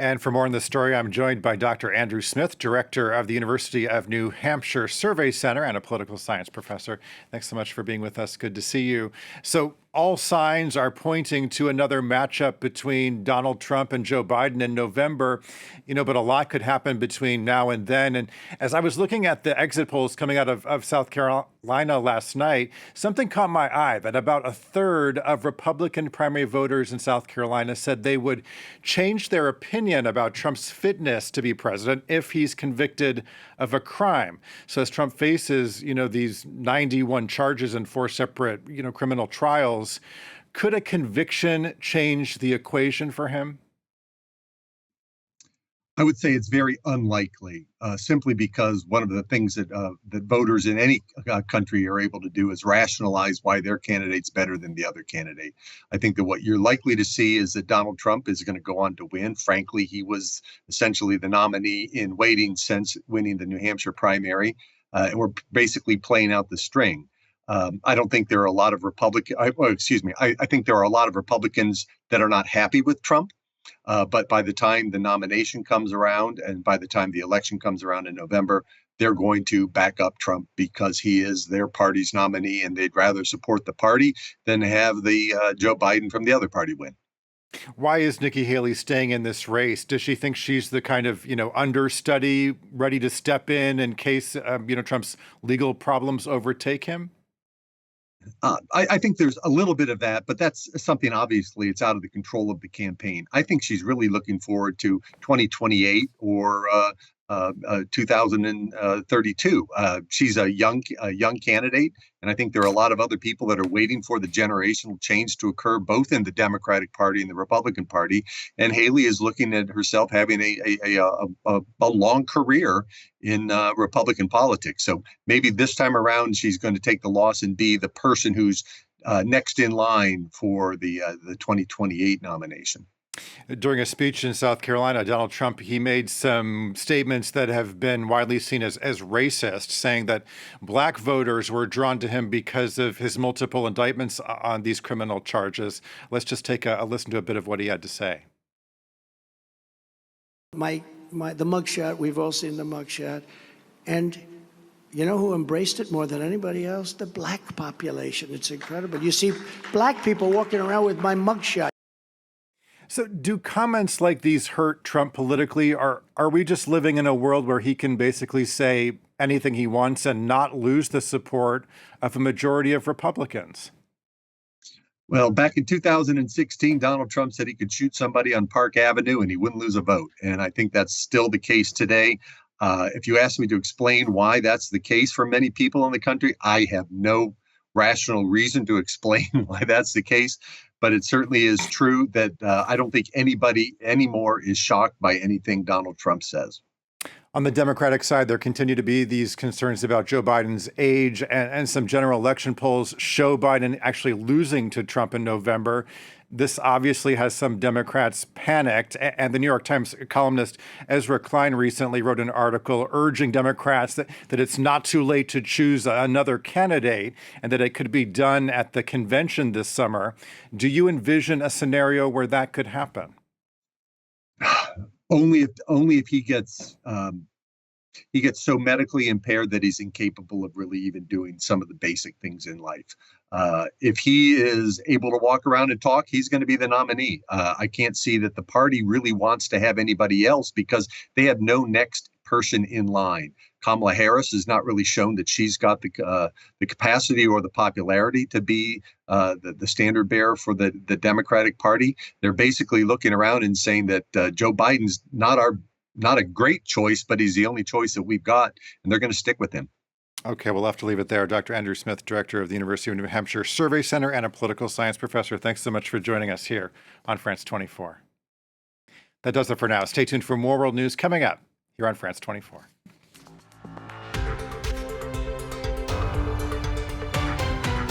And for more on this story, I'm joined by Dr. Andrew Smith, director of the University of New Hampshire Survey Center and a political science professor. Thanks so much for being with us. Good to see you. So, all signs are pointing to another matchup between Donald Trump and Joe Biden in November, but a lot could happen between now and then. And as I was looking at the exit polls coming out of South Carolina last night, something caught my eye that about a third of Republican primary voters in South Carolina said they would change their opinion about Trump's fitness to be president if he's convicted of a crime. So as Trump faces, these 91 charges in four separate, criminal trials, could a conviction change the equation for him? I would say it's very unlikely, simply because one of the things that voters in any country are able to do is rationalize why their candidate's better than the other candidate. I think that what you're likely to see is that Donald Trump is going to go on to win. Frankly, he was essentially the nominee in waiting since winning the New Hampshire primary, and we're basically playing out the string. I don't think there are a lot of I think there are a lot of Republicans that are not happy with Trump. But by the time the nomination comes around and by the time the election comes around in November, they're going to back up Trump because he is their party's nominee, and they'd rather support the party than have the Joe Biden from the other party win. Why is Nikki Haley staying in this race? Does she think she's the kind of, understudy ready to step in case, Trump's legal problems overtake him? I think there's a little bit of that, but that's something obviously it's out of the control of the campaign. I think she's really looking forward to 2028 or 2032. She's a young candidate, and I think there are a lot of other people that are waiting for the generational change to occur, both in the Democratic Party and the Republican Party. And Haley is looking at herself having a long career in Republican politics. So maybe this time around she's going to take the loss and be the person who's next in line for the 2028 nomination. During a speech in South Carolina, Donald Trump, he made some statements that have been widely seen as racist, saying that black voters were drawn to him because of his multiple indictments on these criminal charges. Let's just take a listen to a bit of what he had to say. The mugshot, we've all seen the mugshot. And you know who embraced it more than anybody else? The black population. It's incredible. You see black people walking around with my mugshot. So do comments like these hurt Trump politically? Are we just living in a world where he can basically say anything he wants and not lose the support of a majority of Republicans? Well, back in 2016, Donald Trump said he could shoot somebody on Park Avenue and he wouldn't lose a vote. And I think that's still the case today. If you ask me to explain why that's the case for many people in the country, I have no rational reason to explain why that's the case. But it certainly is true that I don't think anybody anymore is shocked by anything Donald Trump says. On the Democratic side, there continue to be these concerns about Joe Biden's age, and some general election polls show Biden actually losing to Trump in November. This obviously has some Democrats panicked, and the New York Times columnist Ezra Klein recently wrote an article urging Democrats that it's not too late to choose another candidate and that it could be done at the convention this summer. Do you envision a scenario where that could happen? Only if he gets so medically impaired that he's incapable of really even doing some of the basic things in life. If he is able to walk around and talk, he's going to be the nominee. I can't see that the party really wants to have anybody else because they have no next person in line. Kamala Harris has not really shown that she's got the capacity or the popularity to be the standard bearer for the Democratic Party. They're basically looking around and saying that Joe Biden's not a great choice, but he's the only choice that we've got, and they're going to stick with him. Okay, we'll have to leave it there. Dr. Andrew Smith, director of the University of New Hampshire Survey Center and a political science professor. Thanks so much for joining us here on France 24. That does it for now. Stay tuned for more world news coming up here on France 24.